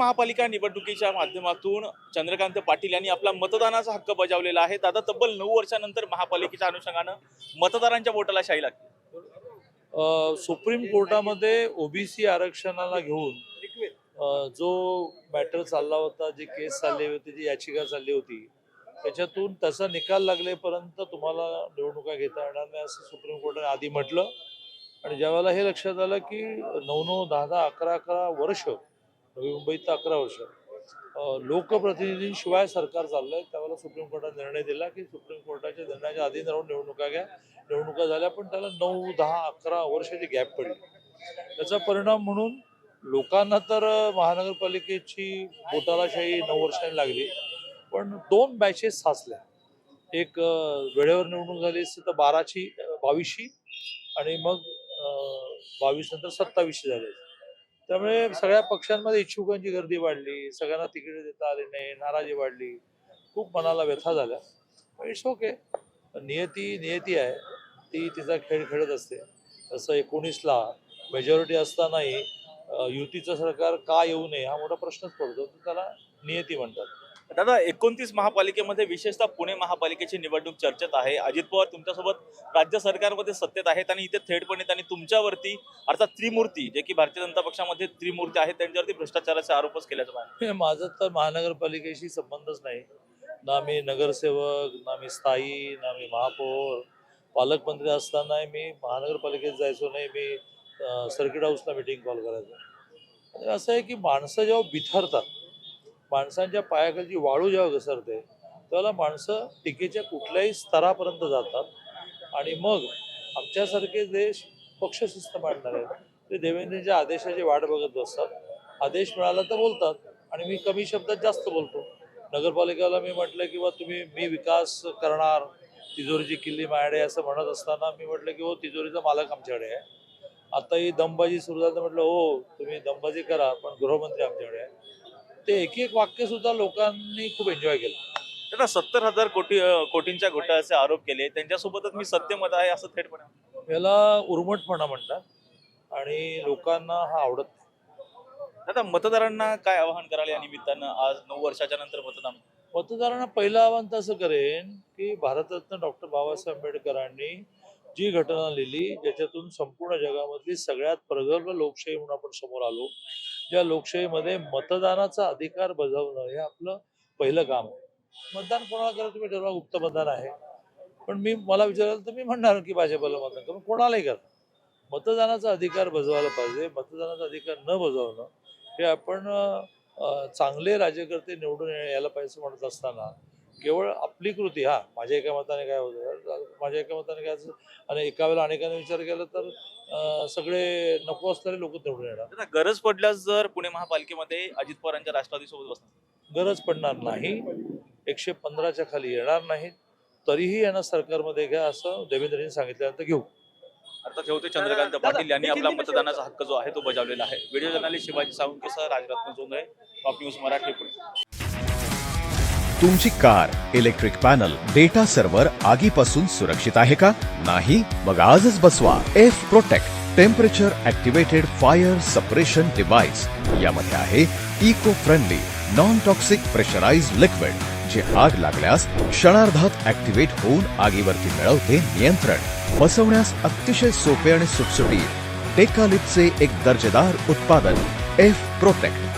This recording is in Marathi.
महापालिका निवडणुकीच्या माध्यमातून चंद्रकांत पाटील यांनी आपला मतदानाचा हक्क बजावलेला आहे। दादा, तब्बल 9 वर्षानंतर महापालिकेच्या अनुषंगाने मतदारांच्या वोटाला शाई लागते। सुप्रीम कोर्टामध्ये ओबीसी आरक्षणाला घेऊन जो मॅटर चालला होता, जी केस चालली होती, जी याचिका चालली होती, त्याच्यातून त्याचा निकाल लागलेपर्यंत तुम्हाला निवडणुका घेता येणार नाही असं सुप्रीम कोर्टाने आधी म्हटलं। आणि ज्यावेळेला हे लक्षात आलं की 9-9, 10-10, 11-11 वर्ष, नवी मुंबईत 11 वर्ष लोकप्रतिनिधींशिवाय सरकार चाललंय, त्यावेळेला सुप्रीम कोर्टाने निर्णय दिला की सुप्रीम कोर्टाच्या निर्णयाच्या अधीन राहून निवडणुका घ्या। निवडणुका झाल्या, पण त्याला 9, 10, 11 वर्षाची गॅप पडली। त्याचा परिणाम म्हणून लोकांना तर महानगरपालिकेची बोटालाशाही 9 वर्षांनी लागली, पण 2 बॅचेस साचल्या। एक वेळेवर निवडणूक झाली असती तर 12ची 22शी आणि मग 22 नंतर 27शी झाली। त्यामुळे सगळ्या पक्षांमध्ये इच्छुकांची गर्दी वाढली, सगळ्यांना तिकीट देता आले नाही, नाराजी वाढली, खूप मनाला व्यथा झाल्या। इट्स ओके, नियती आहे, ती तिचा खेळ खेळत असते। तसं 19ला मेजॉरिटी असतानाही युतीचं सरकार का येऊ नये हा मोठा प्रश्नच पडतो, त्याला नियती म्हणतात। दादा, 29 महापालिकेमध्ये विशेषतः पुणे महापालिकेची निवडणूक चर्चेत आहे। अजित पवार तुमच्यासोबत राज्य सरकारमध्ये सत्तेत आहेत आणि इथे थेटपणे त्यांनी तुमच्यावरती अर्थात त्रिमूर्ती, जे की भारतीय जनता पक्षामध्ये त्रिमूर्ती आहेत, त्यांच्यावरती भ्रष्टाचाराचे आरोपच केल्याचं पाहिजे। माझं तर महानगरपालिकेशी संबंधच नाही, ना मी नगरसेवक, ना मी स्थायी, ना मी महापौर। पालकमंत्री असताना मी महानगरपालिकेत जायचो नाही, मी सर्किट हाऊसला मीटिंग कॉल करायचो। असं आहे की माणसं जेव्हा बिथरतात, माणसांच्या पायाखालची वाळू जेव्हा घसरते, त्यावेळेला माणसं टीकेच्या कुठल्याही स्तरापर्यंत जातात। आणि मग आमच्यासारखे देश पक्षशिस्त मांडणार आहेत, ते देवेंद्रच्या आदेशाची वाट बघत बसतात। आदेश मिळाला तर बोलतात, आणि मी कमी शब्दात जास्त बोलतो। नगरपालिकेला मी म्हटलं की बा मी विकास करणार, तिजोरीची किल्ली माझ्याकडे असं म्हणत असताना मी म्हटलं की हो, तिजोरीचा मालक आमच्याकडे आहे। आता ही दमबाजी सुरू झाली, म्हटलं हो तुम्ही दमबाजी करा, पण गृहमंत्री आमच्याकडे आहे। ते एक वाक्य सुद्धा लोकांनी खूप एन्जॉय केलं। दादा, 70,000 कोटींच्या घोटाळ्याचे आरोप केले, त्यांच्यासोबतच मी सत्यमत आहे असं थेटपणे, याला उर्मटपणा म्हणतात आणि लोकांना हा आवडत नाही। दादा, मतदारांना काय आवाहन कराल या निमित्तानं? आज 9 वर्षाच्या नंतर मतदारांना पहिलं आव्हान तसं करेन की भारतरत्न डॉक्टर बाबासाहेब आंबेडकरांनी जी घटना लिहिली, ज्याच्यातून संपूर्ण जगामधली सगळ्यात प्रगल्भ लोकशाही म्हणून आपण समोर आलो, ज्या लोकशाहीमध्ये मतदानाचा अधिकार बजावणं हे आपलं पहिलं काम आहे। मतदान कोणाला करा तुम्ही ठरवा, गुप्त मतदान आहे, पण मला विचाराल तर मी म्हणणार की भाजपला मतदान करा, कोणालाही करा। मतदानाचा अधिकार बजवायला पाहिजे। मतदानाचा अधिकार न बजावणं हे आपण चांगले राज्यकर्ते निवडून यायला पाहिजे म्हणत असताना केवळ आपली कृती, माझ्या एका मताने काय होतं, माझ्या एका मताने काय, आणि एका वेळेला अनेकांनी विचार केला तर सगळे नको असणारे लोक निवडून येणार। गरज पडल्यास जर पुणे महापालिकेमध्ये अजित पवारांच्या राष्ट्रवादी सोबत बसणार, गरज पडणार नाही, 115च्या खाली येणार नाहीत, तरीही यांना सरकारमध्ये घ्या असं देवेंद्रजींनी सांगितल्यानंतर घेऊ। अर्थात ठेवते चंद्रकांत पाटील यांनी आपला मतदानाचा हक्क जो आहे तो बजावलेला आहे। व्हिडिओ जर्नलिस्ट शिवाजी सावंतसह राजरत्न जोंधळे, टॉप न्यूज मराठी, पुणे। तुमची car, electric panel, data server आगीपासून सुरक्षित आहे का? नाही? मग आजच बसवा F protect temperature activated fire suppression device. यामध्ये आहे eco friendly non toxic pressurised liquid, जे आग लागल्यास क्षणार्धात ऍक्टिव्हेट होऊन आगीवरती मिळवते नियंत्रण। बसवण्यास अतिशय सोपे आणि सुटसुटीत टेकालिपचे एक दर्जेदार उत्पादन एफ प्रोटेक्ट।